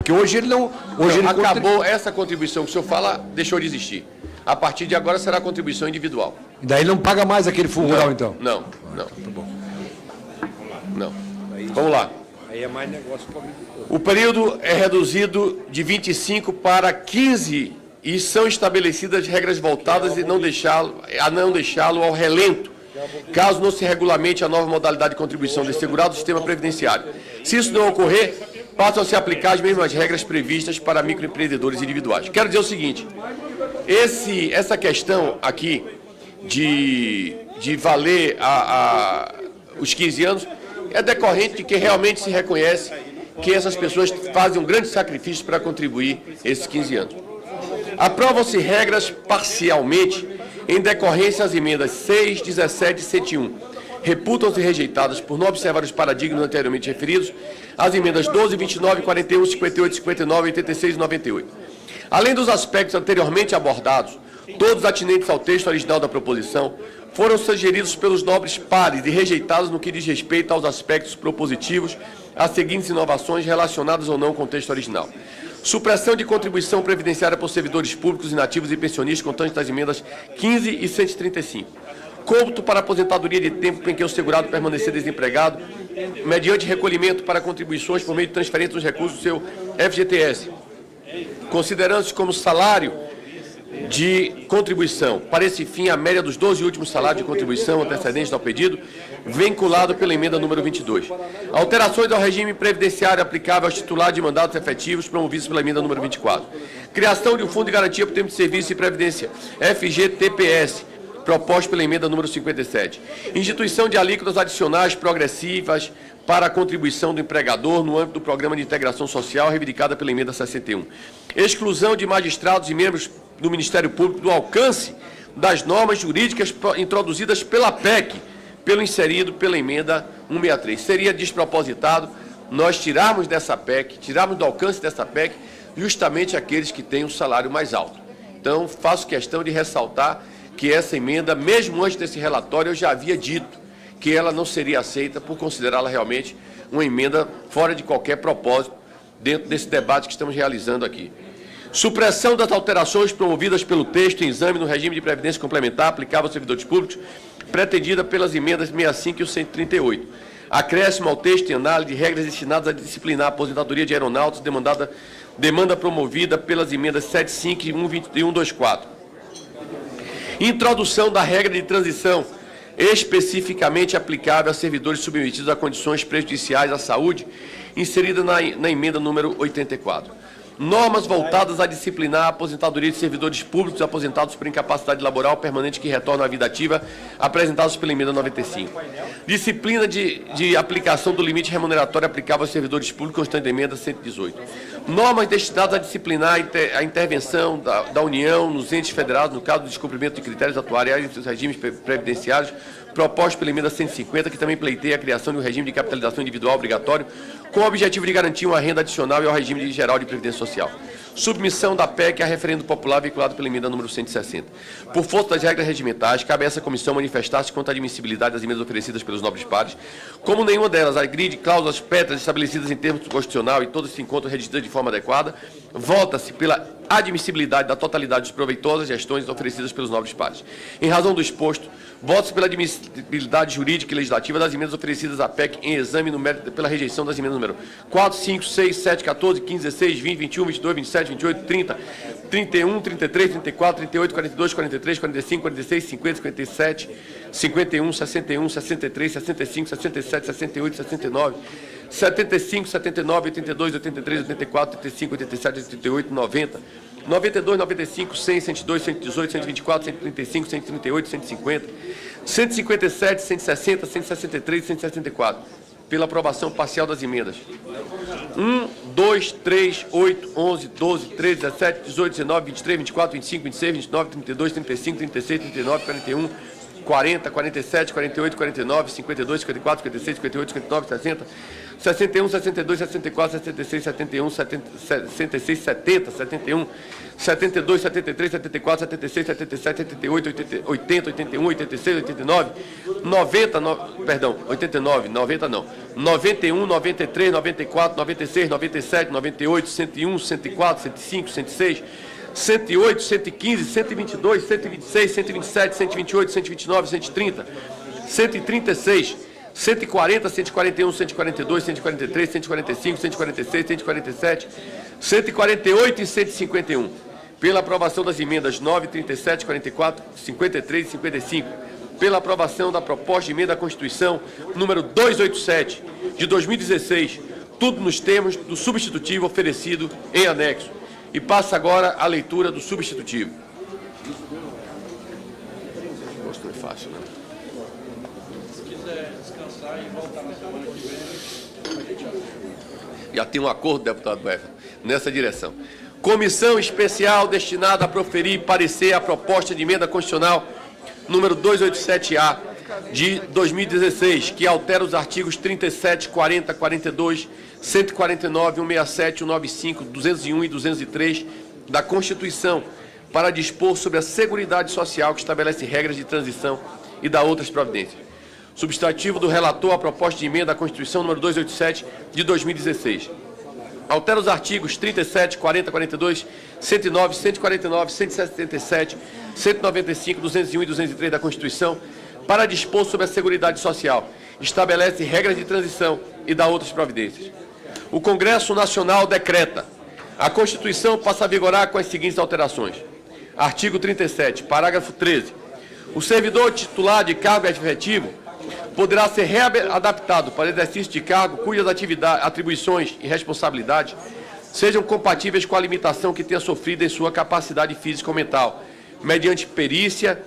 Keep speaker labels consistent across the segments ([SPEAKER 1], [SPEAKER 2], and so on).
[SPEAKER 1] Porque hoje ele não... Hoje ele
[SPEAKER 2] acabou essa contribuição que o senhor fala, deixou de existir. A partir de agora será contribuição individual.
[SPEAKER 1] E daí ele não paga mais aquele fundo rural, então?
[SPEAKER 2] Não.
[SPEAKER 1] Tá bom.
[SPEAKER 2] Não. Vamos lá.
[SPEAKER 3] Aí é mais negócio para o agricultor.
[SPEAKER 2] O período é reduzido de 25 para 15 e são estabelecidas regras voltadas a não deixá-lo ao relento, caso não se regulamente a nova modalidade de contribuição dessegurada do sistema previdenciário. Se isso não ocorrer, passam a se aplicar as mesmas regras previstas para microempreendedores individuais. Quero dizer o seguinte, essa questão aqui de valer os 15 anos é decorrente de que realmente se reconhece que essas pessoas fazem um grande sacrifício para contribuir esses 15 anos. Aprovam-se regras parcialmente em decorrência às emendas 6, 17 e 101. Reputam-se rejeitadas por não observar os paradigmas anteriormente referidos as emendas 12, 29, 41, 58, 59, 86 e 98. Além dos aspectos anteriormente abordados, todos atinentes ao texto original da proposição foram sugeridos pelos nobres pares e rejeitados no que diz respeito aos aspectos propositivos às seguintes inovações relacionadas ou não com o texto original. Supressão de contribuição previdenciária por servidores públicos, inativos e pensionistas, constantes das emendas 15 e 135. Cômputo para aposentadoria de tempo em que o segurado permanecer desempregado, mediante recolhimento para contribuições por meio de transferência dos recursos do seu FGTS, considerando-se como salário de contribuição. Para esse fim, a média dos 12 últimos salários de contribuição antecedentes ao pedido, vinculado pela emenda número 22. Alterações ao regime previdenciário aplicável aos titulares de mandatos efetivos promovidos pela emenda número 24. Criação de um fundo de garantia por tempo de serviço e previdência, FGTPS, proposto pela emenda número 57. Instituição de alíquotas adicionais progressivas para a contribuição do empregador no âmbito do Programa de Integração Social, reivindicada pela emenda 61. Exclusão de magistrados e membros do Ministério Público do alcance das normas jurídicas introduzidas pela PEC, pelo inserido pela emenda 163. Seria despropositado nós tirarmos dessa PEC, tirarmos do alcance dessa PEC, justamente aqueles que têm o salário mais alto. Então, faço questão de ressaltar que essa emenda, mesmo antes desse relatório, eu já havia dito que ela não seria aceita por considerá-la realmente uma emenda fora de qualquer propósito dentro desse debate que estamos realizando aqui. Supressão das alterações promovidas pelo texto em exame no regime de previdência complementar aplicável aos servidores públicos, pretendida pelas emendas 65 e 138. Acréscimo ao texto em análise de regras destinadas a disciplinar a aposentadoria de aeronautas, demanda promovida pelas emendas 75 e 124. Introdução da regra de transição especificamente aplicável a servidores submetidos a condições prejudiciais à saúde, inserida na emenda número 84. Normas voltadas a disciplinar a aposentadoria de servidores públicos aposentados por incapacidade laboral permanente que retornam à vida ativa, apresentados pela emenda 95. Disciplina de aplicação do limite remuneratório aplicável aos servidores públicos, constante da emenda 118. Normas destinadas a disciplinar a intervenção da União nos entes federados, no caso do descumprimento de critérios atuariais e dos regimes previdenciários, proposto pela emenda 150, que também pleiteia a criação de um regime de capitalização individual obrigatório, com o objetivo de garantir uma renda adicional e ao regime geral de previdência social. Submissão da PEC a referendo popular vinculado pela emenda número 160. Por força das regras regimentais, cabe a essa comissão manifestar-se contra a admissibilidade das emendas oferecidas pelos nobres pares, como nenhuma delas agride cláusulas pétreas estabelecidas em termos constitucional e todas se encontram redigidas de forma adequada, vota-se pela admissibilidade da totalidade das proveitosas gestões oferecidas pelos nobres pares. Em razão do exposto, vota-se pela admissibilidade jurídica e legislativa das emendas oferecidas à PEC em exame no mérito pela rejeição das emendas número 4, 5, 6, 7, 14, 15, 16, 20, 21, 22, 27, 28, 30, 31, 33, 34, 38, 42, 43, 45, 46, 50, 57, 51, 61, 63, 65, 67, 68, 69, 75, 79, 82, 83, 84, 85, 87, 88, 90, 92, 95, 100, 102, 118, 124, 135, 138, 150, 157, 160, 163 e 164, pela aprovação parcial das emendas 1, 2, 3, 8, 11, 12, 13, 17, 18, 19, 23, 24, 25, 26, 29, 32, 35, 36, 39, 41, 40, 47, 48, 49, 52, 54, 56, 58, 59, 60, 61, 62, 64, 66, 71, 66, 70, 71, 72, 73, 74, 76, 77, 78, 80, 81, 86, 89, 90, perdão, 89, 90 não, 91, 93, 94, 96, 97, 98, 101, 104, 105, 106, 108, 115, 122, 126, 127, 128, 129, 130, 136, 140, 141, 142, 143, 145, 146, 147, 148 e 151. Pela aprovação das emendas 9, 37, 44, 53 e 55. Pela aprovação da proposta de emenda à Constituição número 287 de 2016, tudo nos termos do substitutivo oferecido em anexo. E passa agora a leitura do substitutivo. Gosto não é fácil, né?
[SPEAKER 4] Se quiser descansar e voltar na semana que vem,
[SPEAKER 2] Já tem um acordo, deputado Wefer, nessa direção. Comissão especial destinada a proferir parecer a proposta de emenda constitucional número 287-A de 2016, que altera os artigos 37, 40, 42, 149, 167, 195, 201 e 203 da Constituição, para dispor sobre a Seguridade Social, que estabelece regras de transição e dá outras providências. Substantivo do relator à proposta de emenda à Constituição número 287 de 2016. Altera os artigos 37, 40, 42, 109, 149, 177, 195, 201 e 203 da Constituição para dispor sobre a Seguridade Social. Estabelece regras de transição e dá outras providências. O Congresso Nacional decreta: a Constituição passa a vigorar com as seguintes alterações. Artigo 37, parágrafo 13. O servidor titular de cargo efetivo poderá ser readaptado para exercício de cargo cujas atribuições e responsabilidades sejam compatíveis com a limitação que tenha sofrido em sua capacidade física ou mental, mediante perícia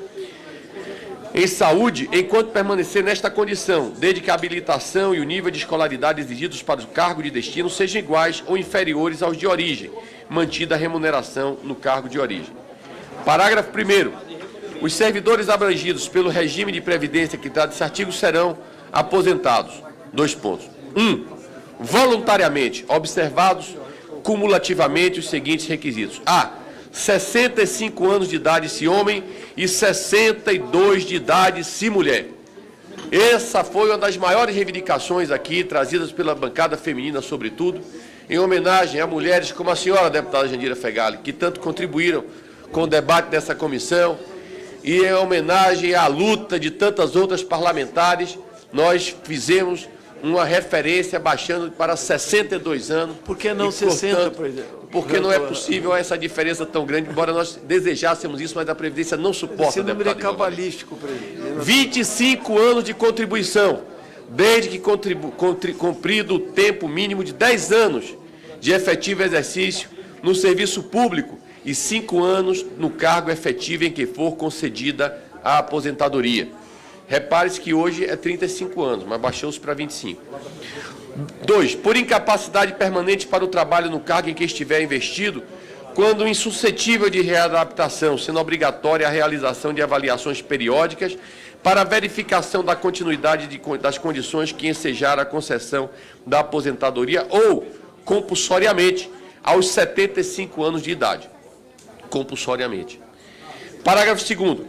[SPEAKER 2] em saúde, enquanto permanecer nesta condição, desde que a habilitação e o nível de escolaridade exigidos para o cargo de destino sejam iguais ou inferiores aos de origem, mantida a remuneração no cargo de origem. Parágrafo 1º. Os servidores abrangidos pelo regime de previdência que trata desse artigo serão aposentados. 2 pontos. 1. Voluntariamente, observados cumulativamente os seguintes requisitos. A. 65 anos de idade se homem e 62 de idade se mulher. Essa foi uma das maiores reivindicações aqui, trazidas pela bancada feminina, sobretudo, em homenagem a mulheres como a senhora deputada Jandira Fegali, que tanto contribuíram com o debate dessa comissão, e em homenagem à luta de tantas outras parlamentares, nós fizemos uma referência baixando para 62 anos.
[SPEAKER 5] Por que não 60, presidente?
[SPEAKER 2] Porque não é possível essa diferença tão grande, embora nós desejássemos isso, mas a Previdência não suporta.
[SPEAKER 5] Esse número é cabalístico, presidente.
[SPEAKER 2] 25 anos de contribuição, desde que cumprido o tempo mínimo de 10 anos de efetivo exercício no serviço público e 5 anos no cargo efetivo em que for concedida a aposentadoria. Repare-se que hoje é 35 anos, mas baixou-se para 25. 2. Por incapacidade permanente para o trabalho no cargo em que estiver investido, quando insuscetível de readaptação, sendo obrigatória a realização de avaliações periódicas para a verificação da continuidade das condições que ensejaram a concessão da aposentadoria ou, compulsoriamente, aos 75 anos de idade. Compulsoriamente. Parágrafo 2º.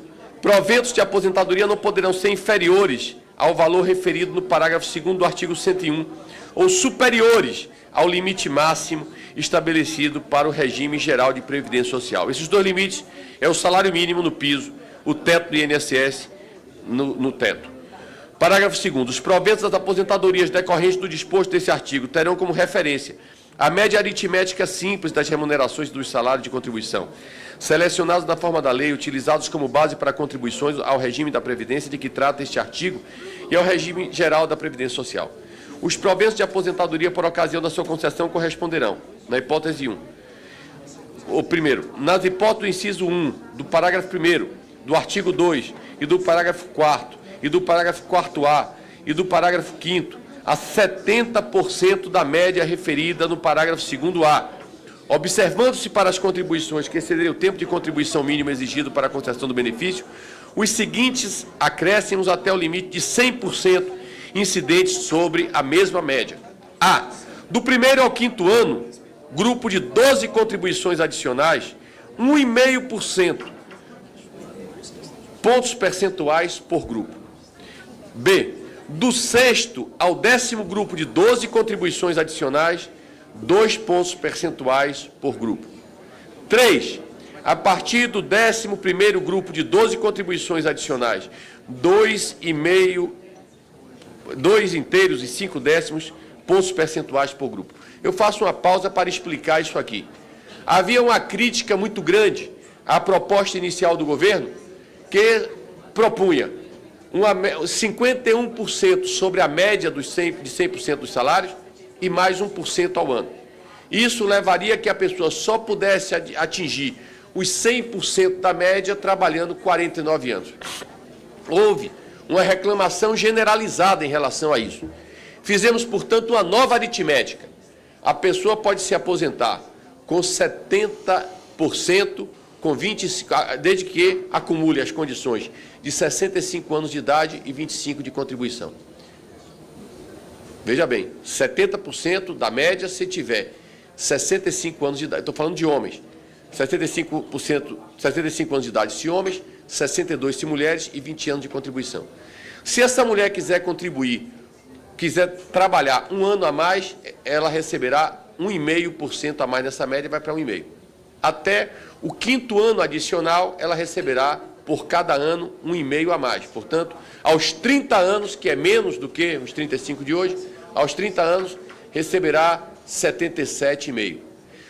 [SPEAKER 2] Proventos de aposentadoria não poderão ser inferiores ao valor referido no parágrafo 2º do artigo 101 ou superiores ao limite máximo estabelecido para o regime geral de previdência social. Esses dois limites é o salário mínimo no piso, o teto do INSS no teto. Parágrafo 2º. Os proventos das aposentadorias decorrentes do disposto desse artigo terão como referência a média aritmética simples das remunerações dos salários de contribuição, selecionados na forma da lei, utilizados como base para contribuições ao regime da Previdência de que trata este artigo e ao regime geral da Previdência Social. Os proventos de aposentadoria por ocasião da sua concessão corresponderão, na hipótese 1. O primeiro, nas hipóteses do inciso 1, do parágrafo 1º, do artigo 2, e do parágrafo 4º, e do parágrafo 4º-A, e do parágrafo 5º, a 70% da média referida no parágrafo 2º-A, observando-se para as contribuições que excederem o tempo de contribuição mínimo exigido para a concessão do benefício, os seguintes acréscimos até o limite de 100% incidentes sobre a mesma média. A. Do primeiro ao quinto ano, grupo de 12 contribuições adicionais, 1,5%, pontos percentuais por grupo. B. Do sexto ao 10º grupo de 12 contribuições adicionais, 2 pontos percentuais por grupo. 3. A partir do 11º grupo de 12 contribuições adicionais, 2,5, 2 inteiros e 5 décimos pontos percentuais por grupo. Eu faço uma pausa para explicar isso aqui. Havia uma crítica muito grande à proposta inicial do governo, que propunha 51% sobre a média de 100% dos salários e mais 1% ao ano. Isso levaria a que a pessoa só pudesse atingir os 100% da média trabalhando 49 anos. Houve uma reclamação generalizada em relação a isso. Fizemos, portanto, uma nova aritmética. A pessoa pode se aposentar com 70%, com 25, desde que acumule as condições de 65 anos de idade e 25 de contribuição. Veja bem, 70% da média se tiver 65 anos de idade. Estou falando de homens. 65 anos de idade se homens, 62 se mulheres e 20 anos de contribuição. Se essa mulher quiser contribuir, quiser trabalhar um ano a mais, ela receberá 1,5% a mais nessa média e vai para 1,5%. Até o quinto ano adicional, ela receberá, por cada ano, 1,5% a mais. Portanto, aos 30 anos, que é menos do que os 35 de hoje, aos 30 anos, receberá 77,5%.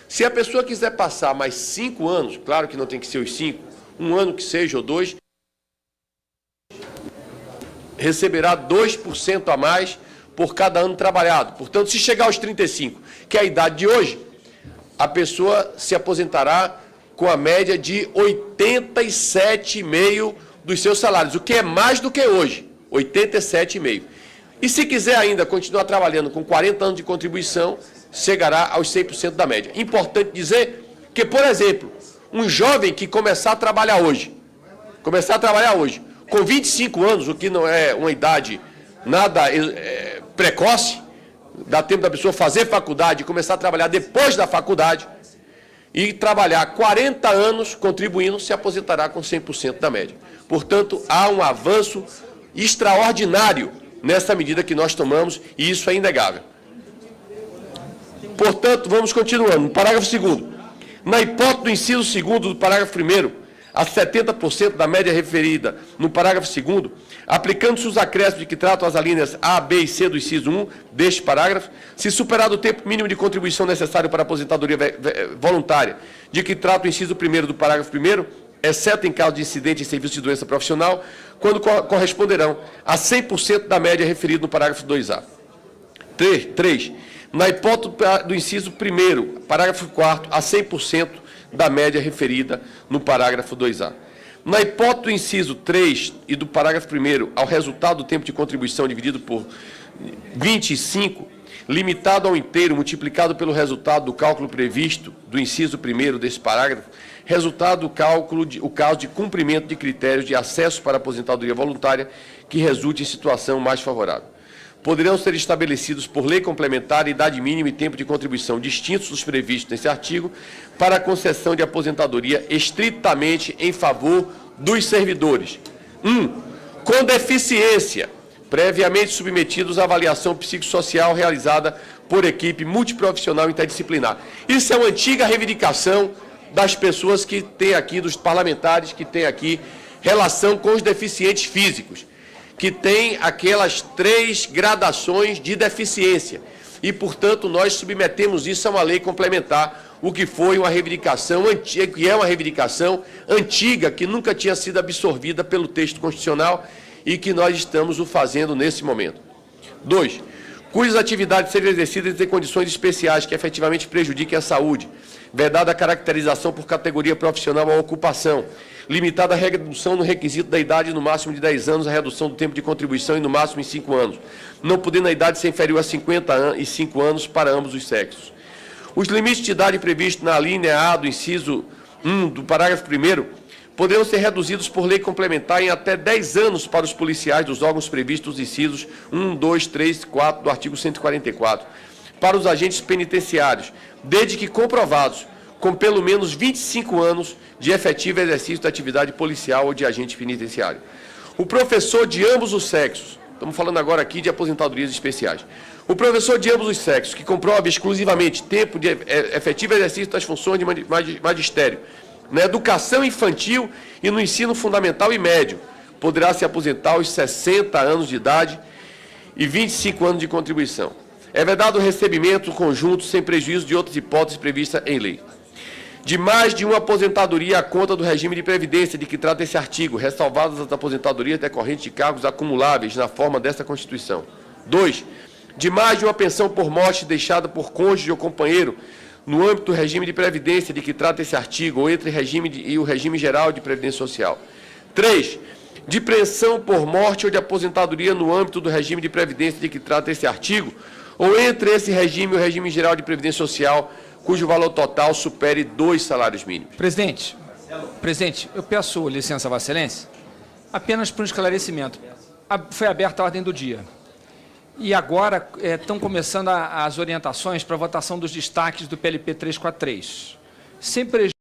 [SPEAKER 2] Se a pessoa quiser passar mais 5 anos, claro que não tem que ser os 5, um ano que seja ou 2, receberá 2% a mais por cada ano trabalhado. Portanto, se chegar aos 35, que é a idade de hoje, a pessoa se aposentará com a média de 87,5% dos seus salários, o que é mais do que hoje, 87,5%. E se quiser ainda continuar trabalhando com 40 anos de contribuição, chegará aos 100% da média. Importante dizer que, por exemplo, um jovem que começar a trabalhar hoje, com 25 anos, o que não é uma idade nada precoce, dá tempo da pessoa fazer faculdade e começar a trabalhar depois da faculdade, e trabalhar 40 anos contribuindo, se aposentará com 100% da média. Portanto, há um avanço extraordinário nessa medida que nós tomamos, e isso é inegável. Portanto, vamos continuando. No parágrafo 2º, na hipótese do inciso 2º do parágrafo 1º, a 70% da média referida no parágrafo 2º, aplicando-se os acréscimos de que tratam as alíneas A, B e C do inciso 1 deste parágrafo, se superado o tempo mínimo de contribuição necessário para a aposentadoria voluntária, de que trata o inciso 1º do parágrafo 1º, exceto em caso de incidente em serviço de doença profissional, quando corresponderão a 100% da média referida no parágrafo 2A. 3. Na hipótese do inciso 1º, parágrafo 4º, a 100% da média referida no parágrafo 2A. Na hipótese do inciso 3 e do parágrafo 1º, ao resultado do tempo de contribuição dividido por 25, limitado ao inteiro, multiplicado pelo resultado do cálculo previsto do inciso 1º desse parágrafo, resultado do cálculo, o caso de cumprimento de critérios de acesso para a aposentadoria voluntária que resulte em situação mais favorável. Poderão ser estabelecidos por lei complementar idade mínima e tempo de contribuição distintos dos previstos nesse artigo para a concessão de aposentadoria estritamente em favor dos servidores. 1. Com deficiência, previamente submetidos à avaliação psicossocial realizada por equipe multiprofissional interdisciplinar. Isso é uma antiga reivindicação das pessoas que têm aqui, dos parlamentares que têm aqui relação com os deficientes físicos, que tem aquelas 3 gradações de deficiência. E, portanto, nós submetemos isso a uma lei complementar, o que foi uma reivindicação antiga, que é uma reivindicação antiga, que nunca tinha sido absorvida pelo texto constitucional e que nós estamos o fazendo nesse momento. 2. Cujas atividades sejam exercidas em condições especiais que efetivamente prejudiquem a saúde, vedada a caracterização por categoria profissional à ocupação, limitada a redução no requisito da idade no máximo de 10 anos, a redução do tempo de contribuição e no máximo em 5 anos, não podendo a idade ser inferior a 55 anos para ambos os sexos. Os limites de idade previstos na linha A do inciso 1 do parágrafo 1º poderão ser reduzidos por lei complementar em até 10 anos para os policiais dos órgãos previstos nos incisos 1, 2, 3 e 4 do artigo 144. para os agentes penitenciários, desde que comprovados, com pelo menos 25 anos de efetivo exercício da atividade policial ou de agente penitenciário. O professor de ambos os sexos, estamos falando agora aqui de aposentadorias especiais, o professor de ambos os sexos, que comprova exclusivamente tempo de efetivo exercício das funções de magistério, na educação infantil e no ensino fundamental e médio, poderá se aposentar aos 60 anos de idade e 25 anos de contribuição. É vedado o recebimento conjunto sem prejuízo de outras hipóteses previstas em lei. De mais de uma aposentadoria à conta do regime de previdência de que trata esse artigo, ressalvadas as aposentadorias decorrentes de cargos acumuláveis na forma desta Constituição. 2. De mais de uma pensão por morte deixada por cônjuge ou companheiro no âmbito do regime de previdência de que trata esse artigo ou entre e o regime geral de previdência social. 3. De pensão por morte ou de aposentadoria no âmbito do regime de previdência de que trata esse artigo ou entre esse regime e o regime geral de previdência social, cujo valor total supere 2 salários mínimos.
[SPEAKER 6] Presidente, eu peço licença, Vossa Excelência, apenas por um esclarecimento. Foi aberta a ordem do dia. E agora estão começando as orientações para a votação dos destaques do PLP 343. Sem prejuízo